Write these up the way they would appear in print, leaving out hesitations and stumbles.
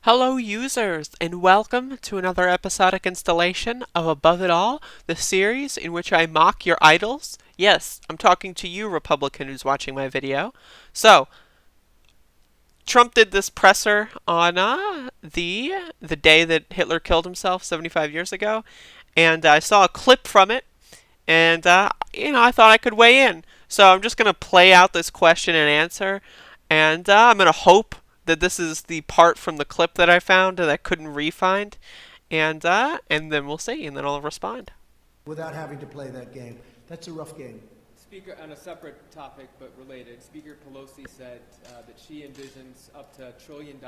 Hello users, and welcome to another episodic installation of Above It All, the series in which I mock your idols. Yes, I'm talking to you, Republican, who's watching my video. So, Trump did this presser on the day that Hitler killed himself 75 years ago, and I saw a clip from it, and I thought I could weigh in. So I'm just gonna play out this question and answer, and I'm gonna hope that this is the part from the clip that I found that I couldn't re-find, and then we'll see, and then I'll respond. Without having to play that game. That's a rough game. Speaker, on a separate topic but related, Speaker Pelosi said that she envisions up to $1 trillion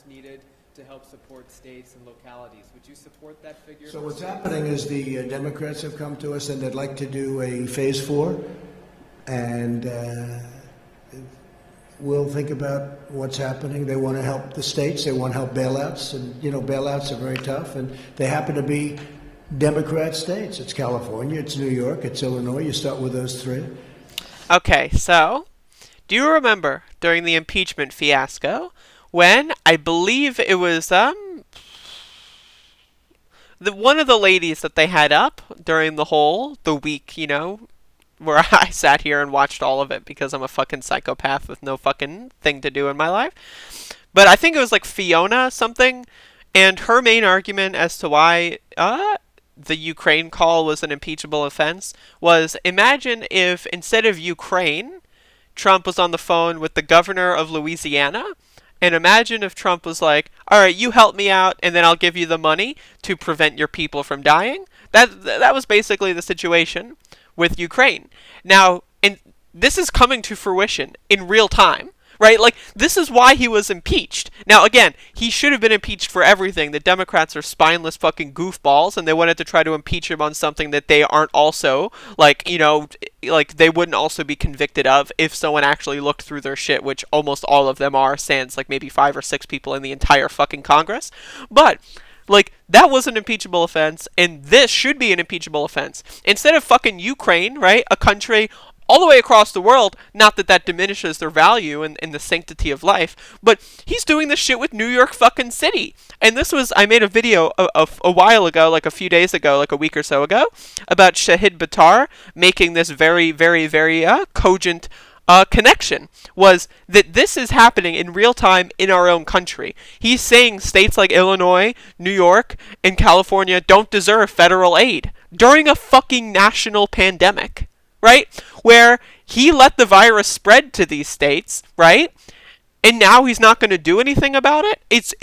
needed to help support states and localities. Would you support that figure? So what's happening is the Democrats have come to us and they'd like to do a phase 4, and we'll think about what's happening. They want to help the states. They want to help bailouts, and bailouts are very tough, and they happen to be Democrat states. It's California, it's New York, it's Illinois. You start with those three. Okay, so do you remember during the impeachment fiasco when I believe it was one of the ladies that they had up during the week, where I sat here and watched all of it because I'm a fucking psychopath with no fucking thing to do in my life. But I think it was like Fiona something, and her main argument as to why the Ukraine call was an impeachable offense was, imagine if instead of Ukraine, Trump was on the phone with the governor of Louisiana, and imagine if Trump was like, all right, you help me out, and then I'll give you the money to prevent your people from dying. That was basically the situation with Ukraine. Now, and this is coming to fruition in real time, right? Like, this is why he was impeached. Now, again, he should have been impeached for everything. The Democrats are spineless fucking goofballs, and they wanted to try to impeach him on something that they aren't also, like they wouldn't also be convicted of if someone actually looked through their shit, which almost all of them are, sans, like, maybe 5 or 6 people in the entire fucking Congress. But that was an impeachable offense, and this should be an impeachable offense. Instead of fucking Ukraine, right, a country all the way across the world, not that diminishes their value and the sanctity of life, but he's doing this shit with New York fucking City. And I made a video a while ago, like a few days ago, like a week or so ago, about Shahid Buttar making this very, very, very cogent connection, was that this is happening in real time in our own country. He's saying states like Illinois, New York, and California don't deserve federal aid during a fucking national pandemic, right? Where he let the virus spread to these states, right? And now he's not going to do anything about it? It's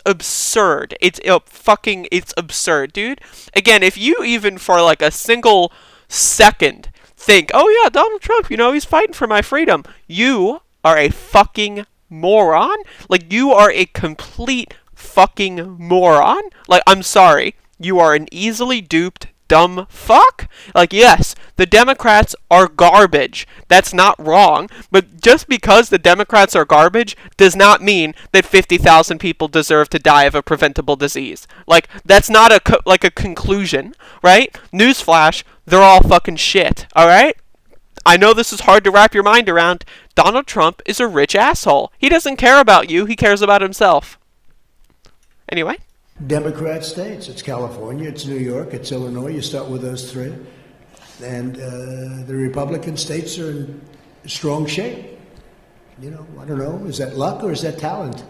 absurd. It's absurd, dude. Again, if you even for like a single second think, oh yeah, Donald Trump, he's fighting for my freedom, you are a fucking moron. Like, you are a complete fucking moron. Like, I'm sorry. You are an easily duped dumb fuck. Like, yes, the Democrats are garbage. That's not wrong. But just because the Democrats are garbage does not mean that 50,000 people deserve to die of a preventable disease. Like, that's not a conclusion, right? Newsflash, they're all fucking shit, alright? I know this is hard to wrap your mind around. Donald Trump is a rich asshole. He doesn't care about you, he cares about himself. Anyway. Democrat states. It's California, it's New York, it's Illinois. You start with those three. And the Republican states are in strong shape. I don't know, is that luck or is that talent?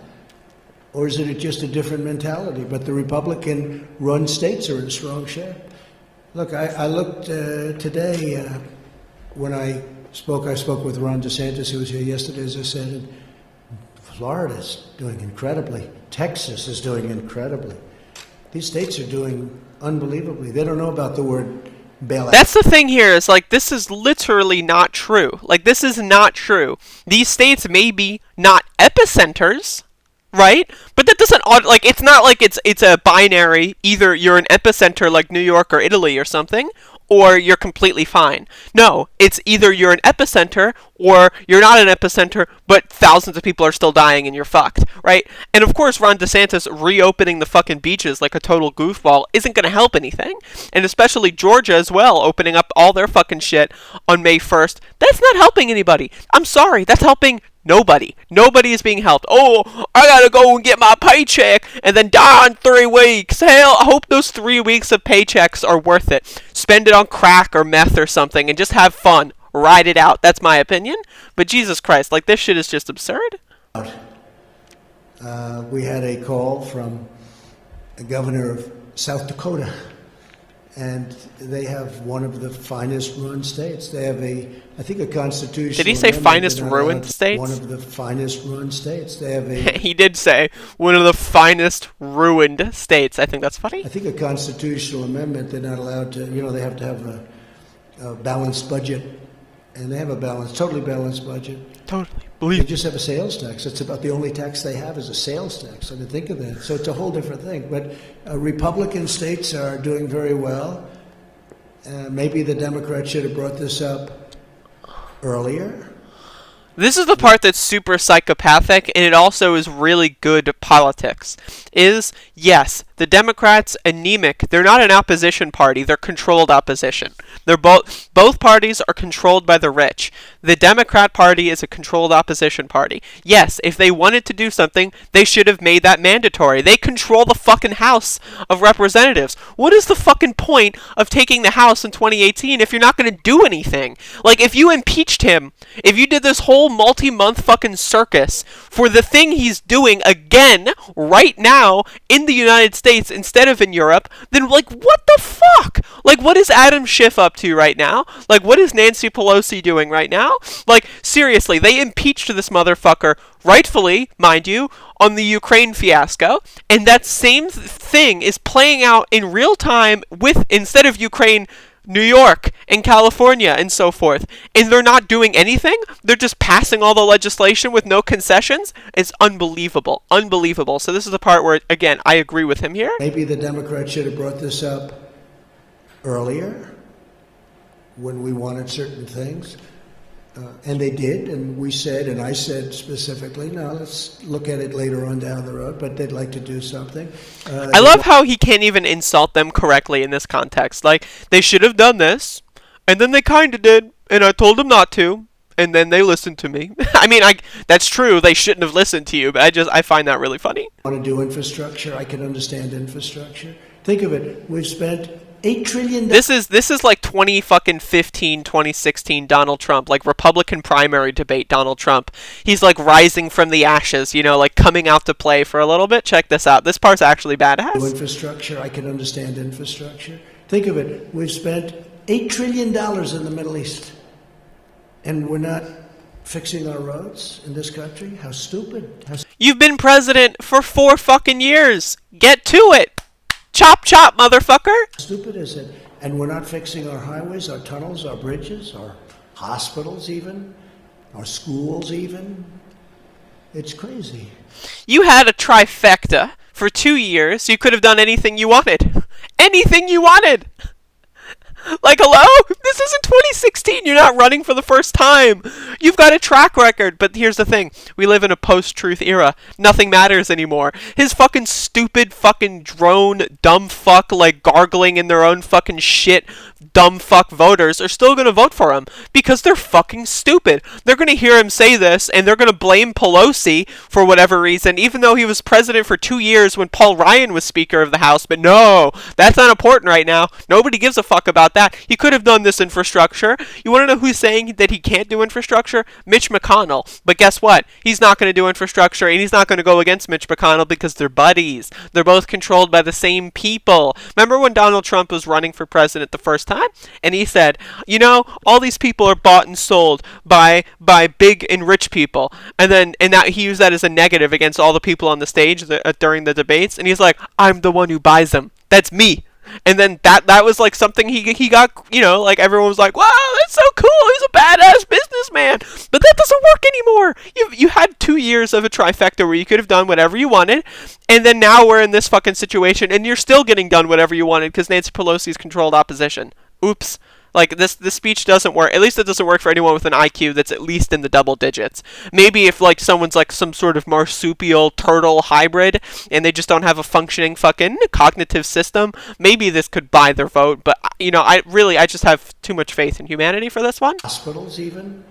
Or is it just a different mentality? But the Republican-run states are in strong shape. Look, I looked today when I spoke with Ron DeSantis, who was here yesterday, as I said, and Florida's doing incredibly. Texas is doing incredibly. These states are doing unbelievably. They don't know about the word bailout. That's the thing here, is like, this is literally not true. Like, this is not true. These states may be not epicenters, right? But that doesn't, like, it's not like it's a binary, either you're an epicenter like New York or Italy or something, or you're completely fine. No, it's either you're an epicenter or you're not an epicenter, but thousands of people are still dying and you're fucked, right? And of course, Ron DeSantis reopening the fucking beaches like a total goofball isn't going to help anything. And especially Georgia as well, opening up all their fucking shit on May 1st. That's not helping anybody. I'm sorry, that's helping Nobody is being helped. Oh, I gotta go and get my paycheck and then die in 3 weeks. Hell, I hope those 3 weeks of paychecks are worth it. Spend it on crack or meth or something and just have fun. Ride it out. That's my opinion. But Jesus Christ, like, this shit is just absurd. We had a call from the governor of South Dakota, and they have one of the finest run states. They have I think a constitutional. Did he say finest ruined states? One of the finest run states. They have He did say one of the finest ruined states. I think that's funny. I think a constitutional amendment. They're not allowed to. They have to have a balanced budget, and they have a totally balanced budget. Totally. They just have a sales tax. That's about the only tax they have is a sales tax. I didn't think of that. So it's a whole different thing. But Republican states are doing very well. Maybe the Democrats should have brought this up earlier. This is the part that's super psychopathic, and it also is really good politics. Yes, the Democrats, anemic. They're not an opposition party. They're controlled opposition. They're both parties are controlled by the rich. The Democrat Party is a controlled opposition party. Yes, if they wanted to do something, they should have made that mandatory. They control the fucking House of Representatives. What is the fucking point of taking the House in 2018 if you're not going to do anything? Like, if you impeached him, if you did this whole multi-month fucking circus for the thing he's doing again right now in the United States instead of in Europe, then, like, what the fuck? Like, what is Adam Schiff up to right now? Like, what is Nancy Pelosi doing right now? Like, seriously, they impeached this motherfucker, rightfully, mind you, on the Ukraine fiasco, and that same thing is playing out in real time with, instead of Ukraine, New York and California and so forth, and they're not doing anything. They're just passing all the legislation with no concessions. It's unbelievable. So this is the part where, again, I agree with him here. Maybe the Democrats should have brought this up earlier when we wanted certain things. And they did, and we said, and I said specifically, no, let's look at it later on down the road, but they'd like to do something. I love how he can't even insult them correctly in this context. Like, they should have done this, and then they kind of did, and I told them not to, and then they listened to me. I mean, that's true, they shouldn't have listened to you, but I find that really funny. Want to do infrastructure? I can understand infrastructure. Think of it, we've spent $8 trillion. This is like 2015, 2016 Donald Trump, like Republican primary debate Donald Trump. He's like rising from the ashes, like coming out to play for a little bit. Check this out. This part's actually badass. Infrastructure, I can understand infrastructure. Think of it, we've spent $8 trillion in the Middle East, and we're not fixing our roads in this country? How stupid. You've been president for 4 fucking years. Get to it. Chop, chop, motherfucker! How stupid is it? And we're not fixing our highways, our tunnels, our bridges, our hospitals even, our schools even. It's crazy. You had a trifecta for 2 years. You could have done anything you wanted. Anything you wanted! Like, hello? This isn't 2016. You're not running for the first time. You've got a track record. But here's the thing. We live in a post-truth era. Nothing matters anymore. His fucking stupid fucking drone dumb fuck, like, gargling in their own fucking shit dumb fuck voters are still going to vote for him because they're fucking stupid. They're going to hear him say this, and they're going to blame Pelosi for whatever reason, even though he was president for 2 years when Paul Ryan was Speaker of the House. But no, that's not important right now. Nobody gives a fuck about that. He could have done this infrastructure. You want to know who's saying that he can't do infrastructure? Mitch McConnell. But guess what? He's not going to do infrastructure, and he's not going to go against Mitch McConnell because they're buddies. They're both controlled by the same people. Remember when Donald Trump was running for president the first time? And he said, all these people are bought and sold by big and rich people. And that he used that as a negative against all the people on the stage during the debates. And he's like, I'm the one who buys them. That's me. And then that was like something he got, like everyone was like, wow, that's so cool. He's a badass businessman. But that doesn't work anymore. You had 2 years of a trifecta where you could have done whatever you wanted. And then now we're in this fucking situation and you're still getting done whatever you wanted because Nancy Pelosi's controlled opposition. Oops. Like, this speech doesn't work. At least it doesn't work for anyone with an IQ that's at least in the double digits. Maybe if, like, someone's, like, some sort of marsupial turtle hybrid and they just don't have a functioning fucking cognitive system, maybe this could buy their vote. But, I just have too much faith in humanity for this one. Hospitals even,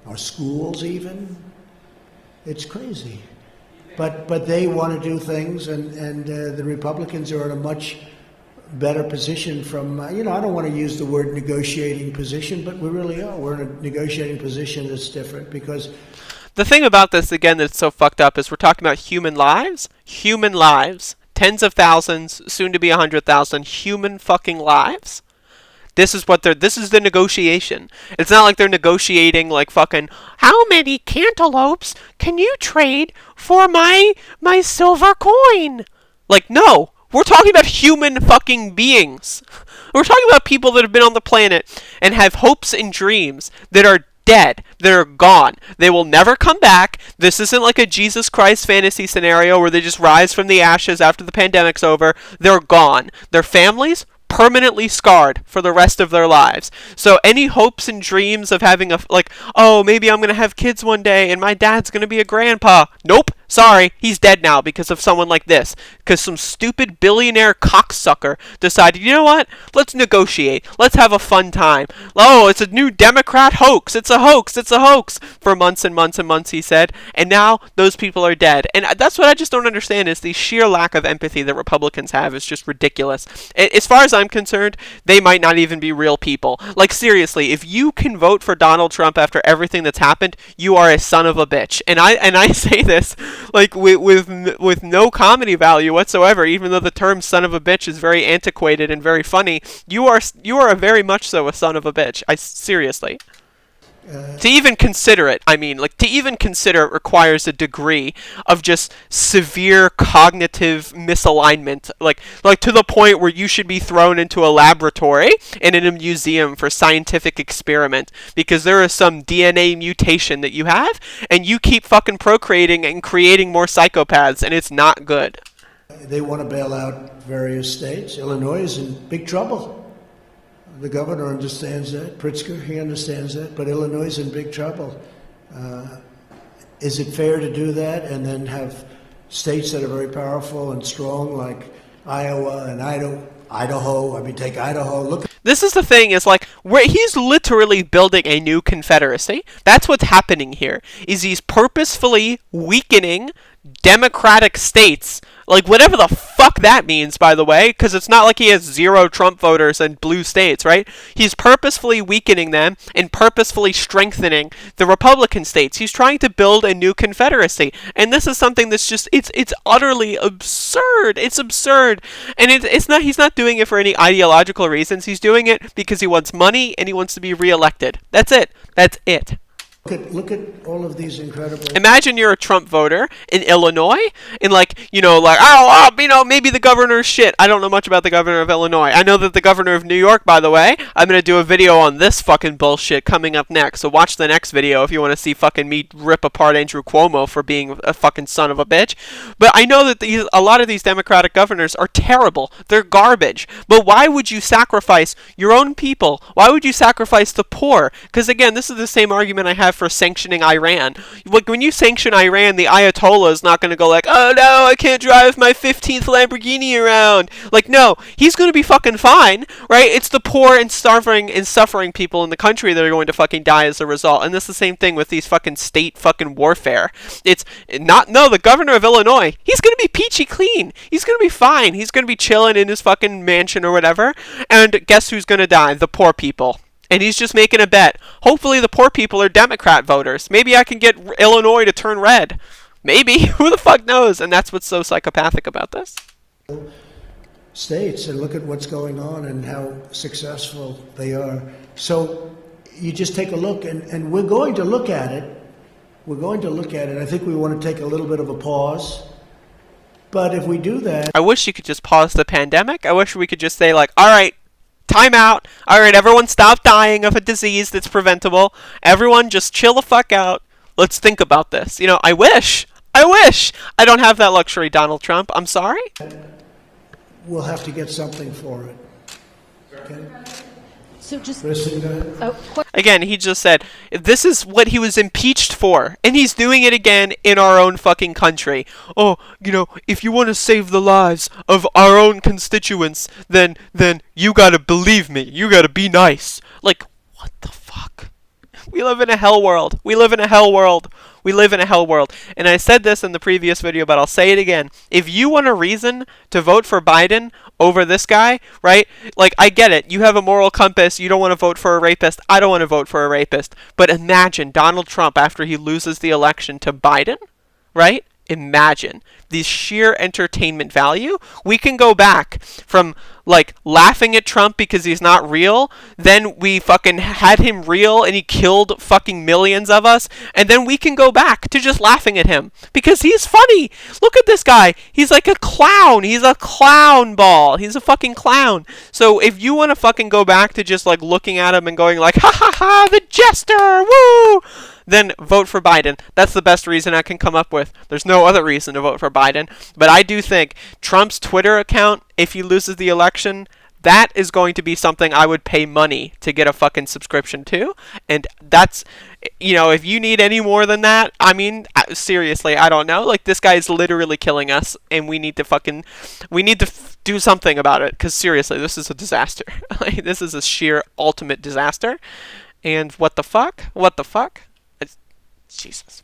our schools even. It's crazy. But they want to do things, and the Republicans are in a much better position from, I don't want to use the word negotiating position, but we really are. We're in a negotiating position that's different because The thing about this, again, that's so fucked up is we're talking about human lives. Human lives. Tens of thousands, soon to be 100,000 human fucking lives. This is the negotiation. It's not like they're negotiating like fucking, how many cantaloupes can you trade for my silver coin? Like, no. We're talking about human fucking beings. We're talking about people that have been on the planet and have hopes and dreams that are dead. They're gone. They will never come back. This isn't like a Jesus Christ fantasy scenario where they just rise from the ashes after the pandemic's over. They're gone. Their families permanently scarred for the rest of their lives. So any hopes and dreams of having oh, maybe I'm going to have kids one day and my dad's going to be a grandpa. Nope. Sorry, he's dead now because of someone like this. Because some stupid billionaire cocksucker decided, you know what? Let's negotiate. Let's have a fun time. Oh, it's a new Democrat hoax. It's a hoax. It's a hoax. For months and months and months, he said. And now those people are dead. And that's what I just don't understand is the sheer lack of empathy that Republicans have is just ridiculous. As far as I'm concerned, they might not even be real people. Like, seriously, if you can vote for Donald Trump after everything that's happened, you are a son of a bitch. And I say this like with no comedy value whatsoever, even though the term son of a bitch is very antiquated and very funny. You are a very much so a son of a bitch. Seriously. To even consider it, to even consider it requires a degree of just severe cognitive misalignment, like to the point where you should be thrown into a laboratory and in a museum for scientific experiment because there is some DNA mutation that you have, and you keep fucking procreating and creating more psychopaths, and it's not good. They want to bail out various states. Illinois is in big trouble. The governor understands that. Pritzker, he understands that. But Illinois is in big trouble. Is it fair to do that and then have states that are very powerful and strong like Iowa and Idaho? Take Idaho. This is the thing, is like, he's literally building a new confederacy. That's what's happening here, is he's purposefully weakening Democratic states, like whatever the fuck that means, by the way, because it's not like he has 0 Trump voters in blue states, right? He's purposefully weakening them and purposefully strengthening the Republican states. He's trying to build a new confederacy, and this is something that's just, it's utterly absurd. It's absurd, and it's not, he's not doing it for any ideological reasons. He's doing it because he wants money and he wants to be reelected. That's it. That's it. Look at all of these incredible... Imagine you're a Trump voter in Illinois, and maybe the governor's shit. I don't know much about the governor of Illinois. I know that the governor of New York, by the way, I'm going to do a video on this fucking bullshit coming up next, so watch the next video if you want to see fucking me rip apart Andrew Cuomo for being a fucking son of a bitch. But I know that a lot of these Democratic governors are terrible. They're garbage. But why would you sacrifice your own people? Why would you sacrifice the poor? Because again, this is the same argument I have for sanctioning Iran. Like, when you sanction Iran, the Ayatollah is not going to go like, oh no, I can't drive my 15th Lamborghini around. Like, no, he's going to be fucking fine, right? It's the poor and suffering people in the country that are going to fucking die as a result. And this is the same thing with these fucking state fucking warfare. It's not, no, the governor of Illinois, he's going to be peachy clean. He's going to be fine. He's going to be chilling in his fucking mansion or whatever. And guess who's going to die? The poor people. And he's just making a bet. Hopefully the poor people are Democrat voters. Maybe I can get Illinois to turn red. Maybe. Who the fuck knows? And that's what's so psychopathic about this. States, and look at what's going on and how successful they are. So you just take a look, and we're going to look at it. We're going to look at it. I think we want to take a little bit of a pause. But if we do that... I wish you could just pause the pandemic. I wish we could just say, like, all right, time out. All right, everyone stop dying of a disease that's preventable. Everyone just chill the fuck out. Let's think about this. I wish. I don't have that luxury, Donald Trump. I'm sorry. We'll have to get something for it. Okay? So just... Again, he just said, this is what he was impeached for, and he's doing it again in our own fucking country. Oh, if you want to save the lives of our own constituents, then you gotta believe me. You gotta be nice. Like, what the fuck? We live in a hell world. We live in a hell world. We live in a hell world. And I said this in the previous video, but I'll say it again. If you want a reason to vote for Biden over this guy, right? Like, I get it. You have a moral compass. You don't want to vote for a rapist. I don't want to vote for a rapist. But imagine Donald Trump after he loses the election to Biden, right? Imagine the sheer entertainment value. We can go back from like laughing at Trump because he's not real, then we fucking had him real and he killed fucking millions of us, and then we can go back to just laughing at him because he's funny. Look at this guy. He's like a clown. He's a clown ball. He's a fucking clown. So if you want to fucking go back to just like looking at him and going like, ha ha ha, the jester, woo, then vote for Biden. That's the best reason I can come up with. There's no other reason to vote for Biden. But I do think Trump's Twitter account, if he loses the election, that is going to be something I would pay money to get a fucking subscription to. And that's, you know, if you need any more than that, I mean, seriously, I don't know. Like, this guy is literally killing us, and we need to do something about it. Because seriously, this is a disaster. Like, this is a sheer ultimate disaster. And what the fuck? What the fuck? Jesus.